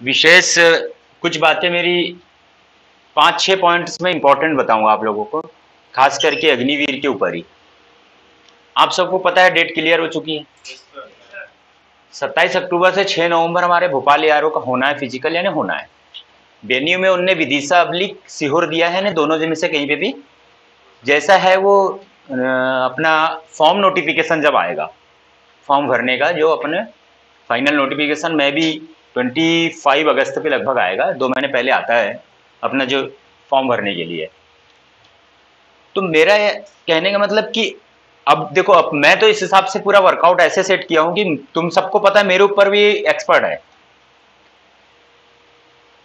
विशेष कुछ बातें मेरी 5-6 पॉइंट्स में इंपॉर्टेंट बताऊंगा आप लोगों को, खास करके अग्निवीर के ऊपर ही। आप सबको पता है डेट क्लियर हो चुकी है। 27 अक्टूबर से 6 नवंबर हमारे भोपाल एआरओ का होना है, फिजिकल यानी होना है। वेन्यू में उनने विदिशा अब्लिक सीहोर दिया है, दोनों में से कहीं पे भी जैसा है वो अपना फॉर्म नोटिफिकेशन जब आएगा फॉर्म भरने का, जो अपने फाइनल नोटिफिकेशन में भी 25 अगस्त पे लगभग आएगा, 2 महीने पहले आता है अपना जो फॉर्म भरने के लिए। तो मेरा कहने का मतलब कि अब देखो, अब मैं तो इस हिसाब से पूरा वर्कआउट ऐसे सेट किया हूं कि तुम सबको पता है मेरे ऊपर भी एक्सपर्ट है,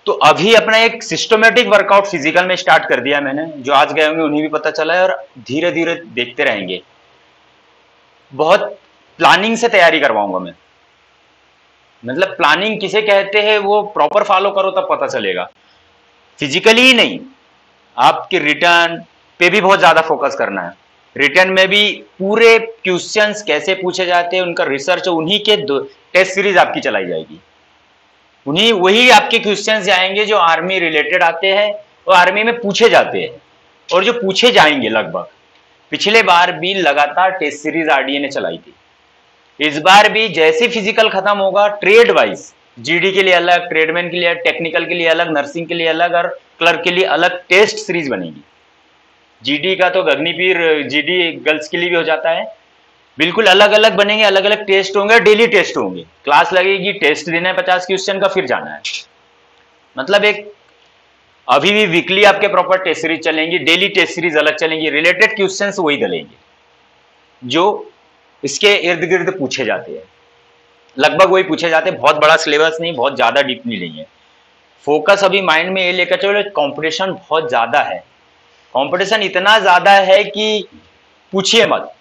तो अभी अपना एक सिस्टमेटिक वर्कआउट फिजिकल में स्टार्ट कर दिया मैंने। जो आज गए होंगे उन्हें भी पता चला है, और धीरे धीरे देखते रहेंगे। बहुत प्लानिंग से तैयारी करवाऊंगा मैं, मतलब प्लानिंग किसे कहते हैं वो प्रॉपर फॉलो करो तब पता चलेगा। फिजिकली ही नहीं, आपके रिटर्न पे भी बहुत ज्यादा फोकस करना है। रिटर्न में भी पूरे क्वेश्चंस कैसे पूछे जाते हैं, उनका रिसर्च, उन्हीं के टेस्ट सीरीज आपकी चलाई जाएगी। उन्हीं वही आपके क्वेश्चंस जाएंगे जो आर्मी रिलेटेड आते हैं और आर्मी में पूछे जाते हैं, और जो पूछे जाएंगे लगभग। पिछले बार भी लगातार टेस्ट सीरीज आरडीए ने चलाई थी। इस बार भी जैसे फिजिकल खत्म होगा, ट्रेड वाइज जीडी के लिए अलग, ट्रेडमैन के लिए, टेक्निकल के लिए अलग, नर्सिंग के लिए अलग और क्लर्क के लिए अलग टेस्ट सीरीज बनेगी। जीडी का तो अग्निवीर जीडी गर्ल्स के लिए भी हो जाता है, बिल्कुल अलग अलग बनेंगे, अलग अलग टेस्ट होंगे, डेली टेस्ट होंगे, क्लास लगेगी, टेस्ट देना है 50 क्वेश्चन का, फिर जाना है। मतलब एक अभी भी वीकली आपके प्रॉपर टेस्ट सीरीज चलेंगी, डेली टेस्ट सीरीज अलग चलेंगी, रिलेटेड क्वेश्चंस वही डलेंगे जो इसके इर्द गिर्द पूछे जाते हैं, लगभग वही पूछे जाते हैं। बहुत बड़ा सिलेबस नहीं, बहुत ज्यादा डीपली नहीं है। फोकस अभी माइंड में ये लेकर चलो, कंपटीशन बहुत ज्यादा है। कंपटीशन इतना ज्यादा है कि पूछिए मत,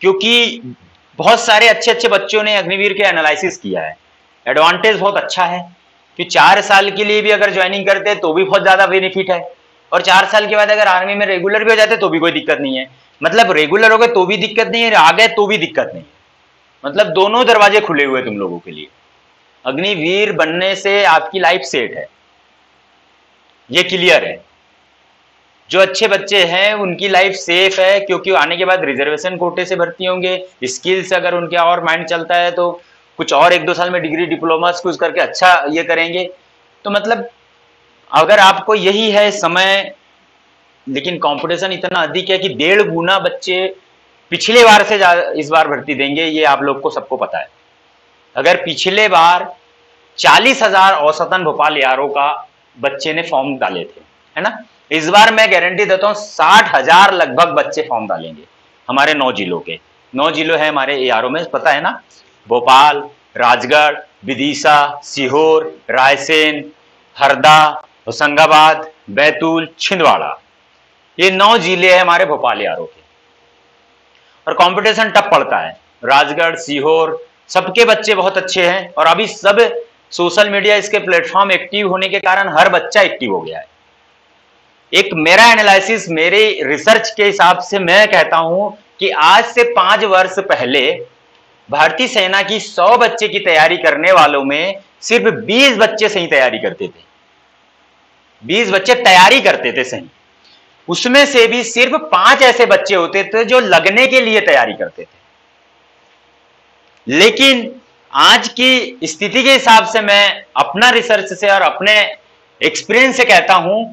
क्योंकि बहुत सारे अच्छे अच्छे बच्चों ने अग्निवीर के एनालिसिस किया है। एडवांटेज बहुत अच्छा है कि 4 साल के लिए भी अगर ज्वाइनिंग करते हैं तो भी बहुत ज्यादा बेनिफिट है, और 4 साल के बाद अगर आर्मी में रेगुलर भी हो जाते तो भी कोई दिक्कत नहीं है। मतलब रेगुलर हो गए तो भी दिक्कत नहीं है, आ गए तो भी दिक्कत नहीं है। मतलब दोनों दरवाजे खुले हुए तुम लोगों के लिए। अग्निवीर बनने से आपकी लाइफ सेट है, ये क्लियर है। जो अच्छे बच्चे हैं उनकी लाइफ सेफ है, क्योंकि आने के बाद रिजर्वेशन कोटे से भर्ती होंगे। स्किल्स अगर उनके और माइंड चलता है तो कुछ और 1-2 साल में डिग्री डिप्लोमा कुछ करके अच्छा ये करेंगे। तो मतलब अगर आपको यही है समय, लेकिन कंपटीशन इतना अधिक है कि 1.5 गुना बच्चे पिछले बार से इस बार भर्ती देंगे, ये आप लोग को सबको पता है। अगर पिछले बार 40,000 औसतन भोपाल एआरओ का बच्चे ने फॉर्म डाले थे, है ना, इस बार मैं गारंटी देता हूं 60,000 लगभग बच्चे फॉर्म डालेंगे हमारे 9 जिलों के। 9 जिलों है हमारे एआरओ में, पता है ना, भोपाल, राजगढ़, विदिशा, सीहोर, रायसेन, हरदा, होशंगाबाद, बैतूल, छिंदवाड़ा, ये 9 जिले हैं हमारे भोपाल एआरओ के। और कंपटीशन टफ पड़ता है। राजगढ़, सीहोर, सबके बच्चे बहुत अच्छे हैं, और अभी सब सोशल मीडिया इसके प्लेटफॉर्म एक्टिव होने के कारण हर बच्चा एक्टिव हो गया है। एक मेरा एनालिसिस, मेरे रिसर्च के हिसाब से मैं कहता हूं कि आज से 5 वर्ष पहले भारतीय सेना की 100 बच्चे की तैयारी करने वालों में सिर्फ 20 बच्चे सही तैयारी करते थे। 20 बच्चे तैयारी करते थे सही, उसमें से भी सिर्फ 5 ऐसे बच्चे होते थे जो लगने के लिए तैयारी करते थे। लेकिन आज की स्थिति के हिसाब से मैं अपना रिसर्च से और अपने एक्सपीरियंस से कहता हूं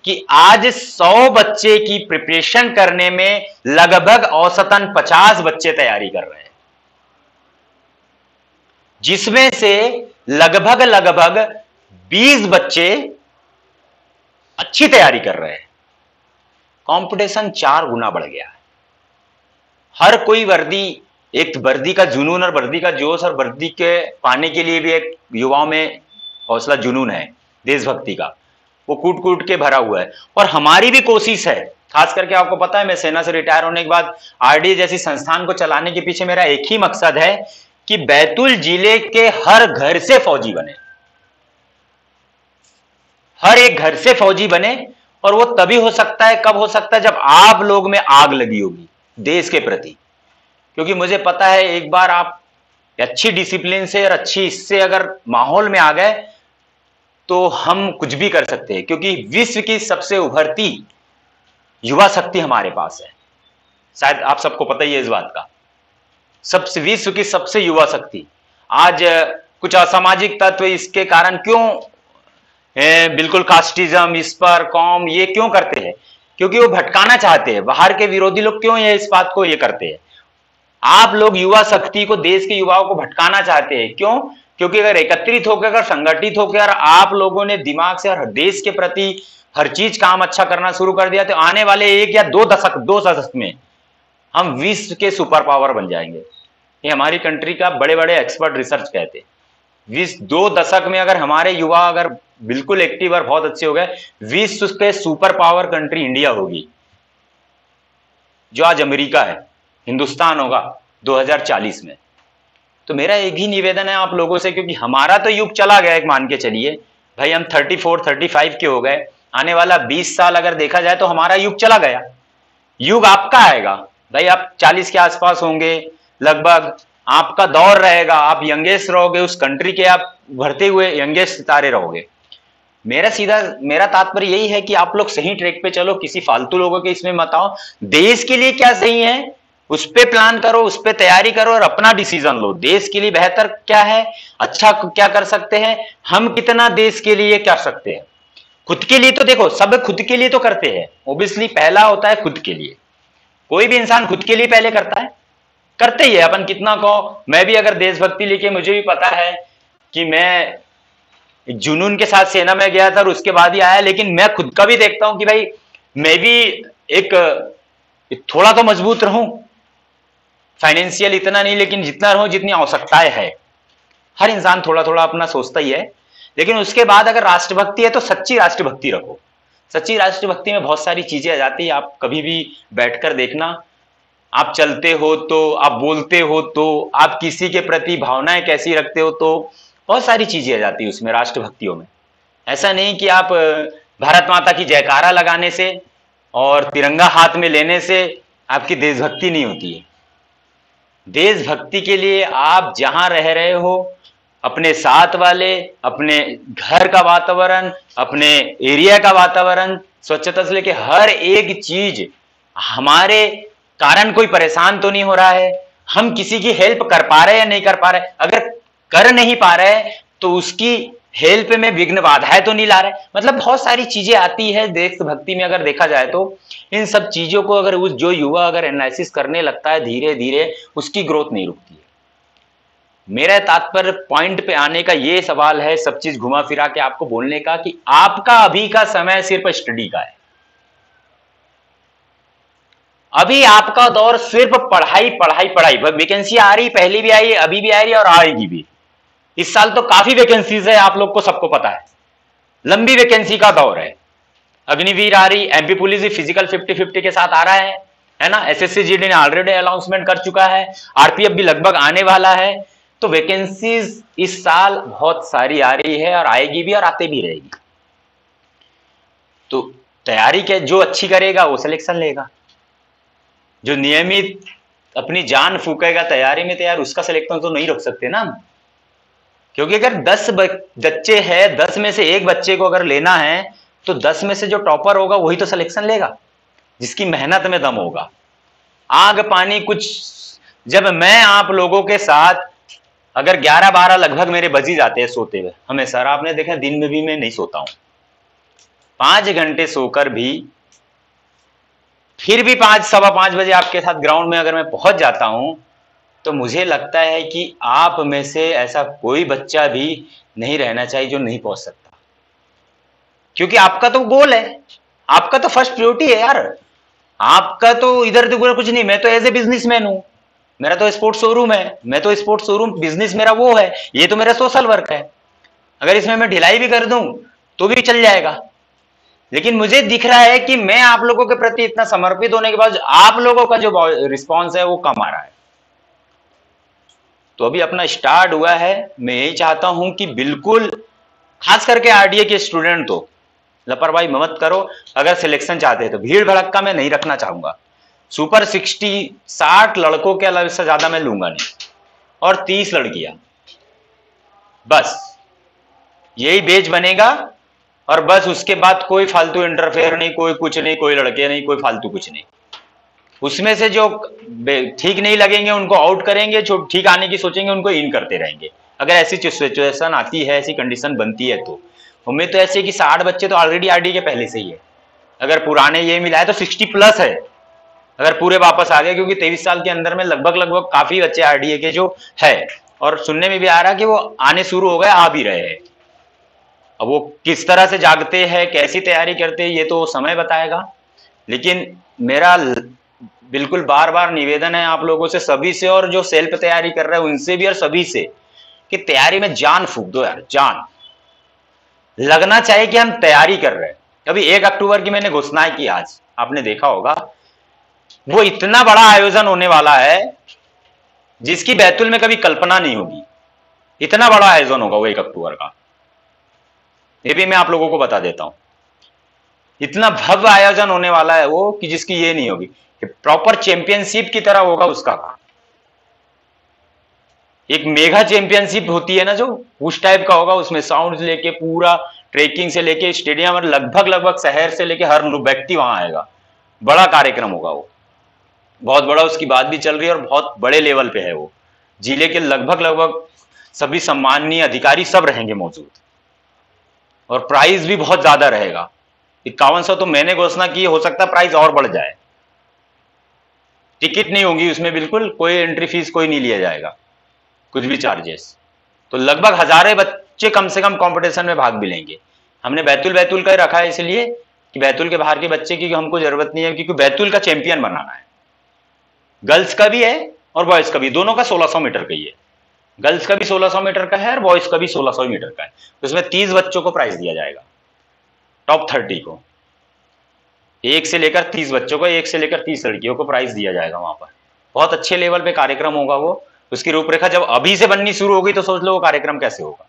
कि आज 100 बच्चे की प्रिपरेशन करने में लगभग औसतन 50 बच्चे तैयारी कर रहे हैं, जिसमें से लगभग 20 बच्चे अच्छी तैयारी कर रहे हैं। कंपटीशन 4 गुना बढ़ गया है। हर कोई वर्दी, एक वर्दी का जुनून और वर्दी का जोश, और वर्दी के पाने के लिए भी एक युवाओं में हौसला जुनून है देशभक्ति का, वो कूट कूट के भरा हुआ है। और हमारी भी कोशिश है, खास करके आपको पता है मैं सेना से रिटायर होने के बाद आरडीए जैसी संस्थान को चलाने के पीछे मेरा एक ही मकसद है कि बैतूल जिले के हर घर से फौजी बने, हर एक घर से फौजी बने। और वो तभी हो सकता है, कब हो सकता है, जब आप लोग में आग लगी होगी देश के प्रति। क्योंकि मुझे पता है एक बार आप अच्छी डिसिप्लिन से और अच्छी इससे अगर माहौल में आ गए तो हम कुछ भी कर सकते हैं, क्योंकि विश्व की सबसे उभरती युवा शक्ति हमारे पास है। शायद आप सबको पता ही है इस बात का। सबसे विश्व की सबसे युवा शक्ति आज कुछ असामाजिक तत्व इसके कारण क्यों बिल्कुल कास्टिज्म इस पर कॉम ये क्यों करते हैं, क्योंकि वो भटकाना चाहते हैं। बाहर के विरोधी लोग क्यों ये इस बात को ये करते हैं, आप लोग युवा शक्ति को, देश के युवाओं को भटकाना चाहते हैं। क्यों? क्योंकि अगर एकत्रित होकर, अगर संगठित होकर आप लोगों ने दिमाग से और देश के प्रति हर चीज काम अच्छा करना शुरू कर दिया तो आने वाले 1 या 2 दशक में हम विश्व के सुपर पावर बन जाएंगे। ये हमारी कंट्री का बड़े बड़े एक्सपर्ट रिसर्च कहते हैं। 2 दशक में अगर हमारे युवा अगर बिल्कुल एक्टिव और बहुत अच्छे हो गए, विश्व के सुपर पावर कंट्री इंडिया होगी। जो आज अमेरिका है, हिंदुस्तान होगा 2040 में। तो मेरा एक ही निवेदन है आप लोगों से, क्योंकि हमारा तो युग चला गया, एक मान के चलिए भाई हम 34-35 के हो गए, आने वाला 20 साल अगर देखा जाए तो हमारा युग चला गया। युग आपका आएगा भाई, आप 40 के आसपास होंगे लगभग, आपका दौर रहेगा, आप यंगेस्ट रहोगे उस कंट्री के, आप उभरते हुए यंगेस्ट सितारे रहोगे। मेरा तात्पर्य यही है कि आप लोग सही ट्रैक पे चलो, किसी फालतू लोगों के इसमें मत आओ। देश के लिए क्या सही है उस पे प्लान करो, उस पे तैयारी करो और अपना डिसीजन लो। देश के लिए बेहतर क्या है, अच्छा क्या कर सकते हैं, हम कितना देश के लिए कर सकते हैं। खुद के लिए तो देखो, सब खुद के लिए तो करते हैं, ओब्वियसली पहला होता है खुद के लिए। कोई भी इंसान खुद के लिए पहले करता है, करते ही है। अपन कितना कहो, मैं भी अगर देशभक्ति लेके, मुझे भी पता है कि मैं जुनून के साथ सेना में गया था और उसके बाद ही आया, लेकिन मैं खुद का भी देखता हूं कि भाई मैं भी एक थोड़ा तो मजबूत रहूं, फाइनेंशियल इतना नहीं, लेकिन जितना रहूं जितनी आवश्यकताएं है। हर इंसान थोड़ा थोड़ा अपना सोचता ही है। लेकिन उसके बाद अगर राष्ट्रभक्ति है तो सच्ची राष्ट्रभक्ति रखो। सच्ची राष्ट्रभक्ति में बहुत सारी चीजें आ जाती है, आप कभी भी बैठकर देखना। आप चलते हो तो, आप बोलते हो तो, आप किसी के प्रति भावनाएं कैसी रखते हो, तो बहुत सारी चीजें आ जाती है उसमें, राष्ट्रभक्तियों में। ऐसा नहीं कि आप भारत माता की जयकारा लगाने से और तिरंगा हाथ में लेने से आपकी देशभक्ति नहीं होती है। देशभक्ति के लिए आप जहां रह रहे हो, अपने साथ वाले, अपने घर का वातावरण, अपने एरिया का वातावरण, स्वच्छता से लेके हर एक चीज, हमारे कारण कोई परेशान तो नहीं हो रहा है, हम किसी की हेल्प कर पा रहे हैं या नहीं कर पा रहे, अगर कर नहीं पा रहे तो उसकी हेल्प में विघ्न बाधाएं तो नहीं ला रहे। मतलब बहुत सारी चीजें आती है देशभक्ति में। अगर देखा जाए तो इन सब चीजों को अगर उस जो युवा अगर एनालिसिस करने लगता है, धीरे धीरे उसकी ग्रोथ नहीं रुकती है। मेरा तात्पर्य पॉइंट पे आने का ये सवाल है, सब चीज घुमा फिरा के आपको बोलने का, कि आपका अभी का समय सिर्फ स्टडी का है। अभी आपका दौर सिर्फ पढ़ाई पढ़ाई पढ़ाई। वैकेंसी आ रही, पहले भी आई, अभी भी आ रही है और आएगी भी। इस साल तो काफी वैकेंसीज है, आप लोग को सबको पता है, लंबी वैकेंसी का दौर है। अग्निवीर आ रही, एमपी पुलिस भी फिजिकल 50-50 के साथ आ रहा है ना। एसएससी जीडी ने ऑलरेडी अनाउंसमेंट कर चुका है, आरपीएफ भी लगभग आने वाला है। तो वैकेंसीज इस साल बहुत सारी आ रही है और आएगी भी और आते भी रहेगी। तो तैयारी के जो अच्छी करेगा वो सिलेक्शन लेगा, जो नियमित अपनी जान फूकेगा तैयारी में, तैयार उसका सिलेक्शन तो नहीं रोक सकते ना। क्योंकि अगर 10 बच्चे हैं, 10 में से एक बच्चे को अगर लेना है तो 10 में से जो टॉपर होगा वही तो सिलेक्शन लेगा, जिसकी मेहनत में दम होगा। आग पानी कुछ, जब मैं आप लोगों के साथ अगर 11-12 लगभग मेरे बज ही जाते हैं सोते हुए हमेशा, आपने देखा दिन में भी मैं नहीं सोता हूं, 5 घंटे सोकर भी फिर भी 5-5:15 बजे आपके साथ ग्राउंड में अगर मैं पहुंच जाता हूं तो मुझे लगता है कि आप में से ऐसा कोई बच्चा भी नहीं रहना चाहिए जो नहीं पहुंच सकता। क्योंकि आपका तो गोल है, आपका तो फर्स्ट प्रायोरिटी है यार। आपका तो इधर उधर कुछ नहीं। मैं तो एज ए बिजनेसमैन हूं, मेरा तो स्पोर्ट्स शोरूम है, मैं तो स्पोर्ट्स शोरूम बिजनेस मेरा वो है, ये तो मेरा सोशल वर्क है। अगर इसमें मैं ढिलाई भी कर दूं तो भी चल जाएगा। लेकिन मुझे दिख रहा है कि मैं आप लोगों के प्रति इतना समर्पित होने के बाद आप लोगों का जो रिस्पॉन्स है वो कम आ रहा है। तो अभी अपना स्टार्ट हुआ है, मैं यही चाहता हूं कि बिल्कुल खास करके आरडीए के स्टूडेंट तो लापरवाही मत करो। अगर सिलेक्शन चाहते हैं तो भीड़ भड़क्का में नहीं रखना चाहूंगा। सुपर 60 लड़कों के अलावा से ज्यादा मैं लूंगा नहीं। और 30 लड़कियां, बस यही बैच बनेगा। और बस उसके बाद कोई फालतू इंटरफेयर नहीं, कोई कुछ नहीं, कोई लड़के नहीं, कोई फालतू कुछ नहीं। उसमें से जो ठीक नहीं लगेंगे उनको आउट करेंगे, जो ठीक आने की सोचेंगे उनको इन करते रहेंगे। अगर ऐसी सिचुएशन आती है, ऐसी कंडीशन बनती है, तो उम्मीद तो ऐसी है कि 60 बच्चे तो ऑलरेडी आरडी के पहले से ही है। अगर पुराने ये मिलाए तो 60 प्लस है, अगर पूरे वापस आ गए, क्योंकि 23 साल के अंदर में लगभग काफी बच्चे आरडीए के जो है, और सुनने में भी आ रहा कि वो आने शुरू हो गए, आ भी रहे हैं। अब वो किस तरह से जागते हैं, कैसी तैयारी करते हैं, ये तो समय बताएगा। लेकिन मेरा बिल्कुल बार बार निवेदन है आप लोगों से, सभी से, और जो सेल्फ तैयारी कर रहे हैं उनसे भी और सभी से, कि तैयारी में जान फूंक दो यार, जान लगना चाहिए कि हम तैयारी कर रहे हैं। अभी 1 अक्टूबर की मैंने घोषणा की, आज आपने देखा होगा, वो इतना बड़ा आयोजन होने वाला है जिसकी बैतूल में कभी कल्पना नहीं होगी। इतना बड़ा आयोजन होगा वो 1 अक्टूबर का, ये भी मैं आप लोगों को बता देता हूं। इतना भव्य आयोजन होने वाला है वो कि जिसकी ये नहीं होगी, कि प्रॉपर चैंपियनशिप की तरह होगा उसका। एक मेगा चैंपियनशिप होती है ना जो, उस टाइप का होगा। उसमें साउंड लेके पूरा ट्रेकिंग से लेके स्टेडियम, और लगभग शहर से लेके हर व्यक्ति वहां आएगा। बड़ा कार्यक्रम होगा वो, बहुत बड़ा उसकी बात भी चल रही है, और बहुत बड़े लेवल पे है वो। जिले के लगभग सभी सम्माननीय अधिकारी सब रहेंगे मौजूद, और प्राइस भी बहुत ज्यादा रहेगा। 5100 तो मैंने घोषणा की, हो सकता है प्राइस और बढ़ जाए। टिकट नहीं होगी उसमें, बिल्कुल कोई एंट्री फीस कोई नहीं लिया जाएगा, कुछ भी चार्जेस। तो लगभग हजारे बच्चे कम से कम कंपटीशन में भाग भी लेंगे। हमने बैतूल का ही रखा है इसलिए कि बैतूल के बाहर के बच्चे की हमको जरूरत नहीं है, क्योंकि बैतूल का चैंपियन बनाना है। गर्ल्स का भी है और बॉयज का भी, दोनों का 1600 मीटर का ही है। गर्ल्स का भी 1600 मीटर का है और बॉयज का भी 1600 मीटर का है। तो इसमें 30 बच्चों को प्राइज दिया जाएगा, टॉप 30 को, 1 से लेकर 30 बच्चों को, 1 से लेकर 30 लड़कियों को प्राइज दिया जाएगा वहां पर। बहुत अच्छे लेवल पे कार्यक्रम होगा वो। उसकी रूपरेखा जब अभी से बननी शुरू होगी तो सोच लो वो कार्यक्रम कैसे होगा।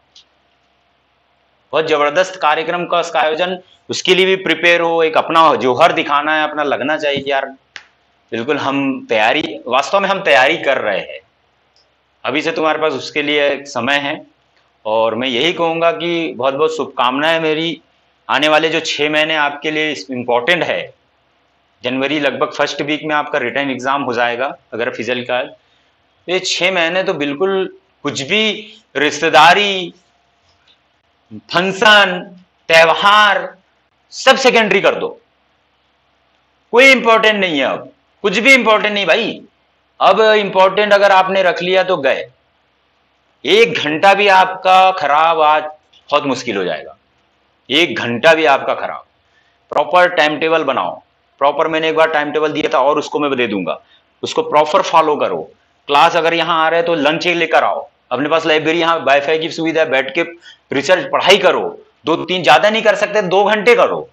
बहुत जबरदस्त कार्यक्रम का उसका आयोजन, उसके लिए भी प्रिपेयर हो, एक अपना जौहर दिखाना है, अपना लगना चाहिए कि यार बिल्कुल हम तैयारी, वास्तव में हम तैयारी कर रहे हैं। अभी से तुम्हारे पास उसके लिए समय है, और मैं यही कहूंगा कि बहुत बहुत शुभकामनाएं मेरी। आने वाले जो 6 महीने आपके लिए इंपॉर्टेंट है। जनवरी लगभग फर्स्ट वीक में आपका रिटर्न एग्जाम हो जाएगा अगर फिजिकल का। ये 6 महीने तो बिल्कुल कुछ भी रिश्तेदारी, फंक्शन, त्योहार सब सेकेंडरी कर दो, कोई इंपॉर्टेंट नहीं है अब, कुछ भी इंपॉर्टेंट नहीं भाई। अब इंपॉर्टेंट अगर आपने रख लिया तो गए। 1 घंटा भी आपका खराब आज बहुत मुश्किल हो जाएगा, 1 घंटा भी आपका खराब। प्रॉपर टाइम टेबल बनाओ, प्रॉपर मैंने एक बार टाइम टेबल दिया था और उसको मैं दे दूंगा, उसको प्रॉपर फॉलो करो। क्लास अगर यहाँ आ रहे हैं तो लंच लेकर आओ, अपने पास लाइब्रेरी, यहाँ वाईफाई की सुविधा है, बैठ के रिसर्च पढ़ाई करो। 2-3 ज्यादा नहीं कर सकते, 2 घंटे करो,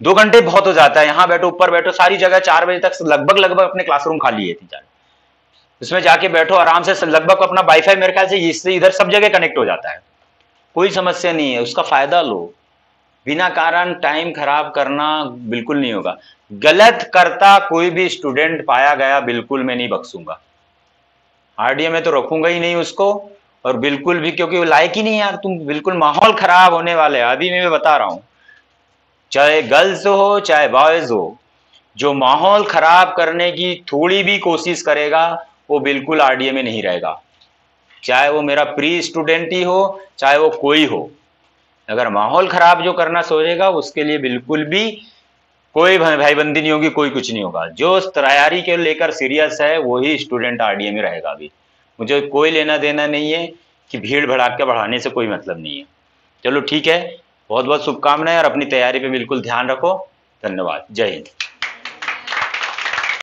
2 घंटे बहुत हो जाता है। यहाँ बैठो, ऊपर बैठो, सारी जगह 4 बजे तक लगभग अपने क्लासरूम खाली है 3-4, उसमें जाके बैठो आराम से। लगभग अपना वाईफाई मेरे ख्याल से इससे इधर सब जगह कनेक्ट हो जाता है, कोई समस्या नहीं है, उसका फायदा लो। बिना कारण टाइम खराब करना बिल्कुल नहीं होगा। गलत करता कोई भी स्टूडेंट पाया गया बिल्कुल मैं नहीं बख्शूंगा, आरडीए में तो रखूंगा ही नहीं उसको, और बिल्कुल भी, क्योंकि वो लायक ही नहीं यार। तुम बिल्कुल माहौल खराब होने वाले हैं, अभी मैं बता रहा हूं, चाहे गर्ल्स हो चाहे बॉयज हो, जो माहौल खराब करने की थोड़ी भी कोशिश करेगा वो बिल्कुल आरडीए में नहीं रहेगा, चाहे वो मेरा प्री स्टूडेंट ही हो चाहे वो कोई हो। अगर माहौल खराब जो करना सोचेगा उसके लिए बिल्कुल भी कोई भाईबंदी नहीं होगी, कोई कुछ नहीं होगा। जो तैयारी के लेकर सीरियस है वही स्टूडेंट आरडीए में रहेगा। अभी मुझे कोई लेना देना नहीं है कि भीड़ भड़ाका बढ़ाने से कोई मतलब नहीं है। चलो ठीक है, बहुत बहुत शुभकामनाएं, और अपनी तैयारी पे बिल्कुल ध्यान रखो। धन्यवाद, जय हिंद।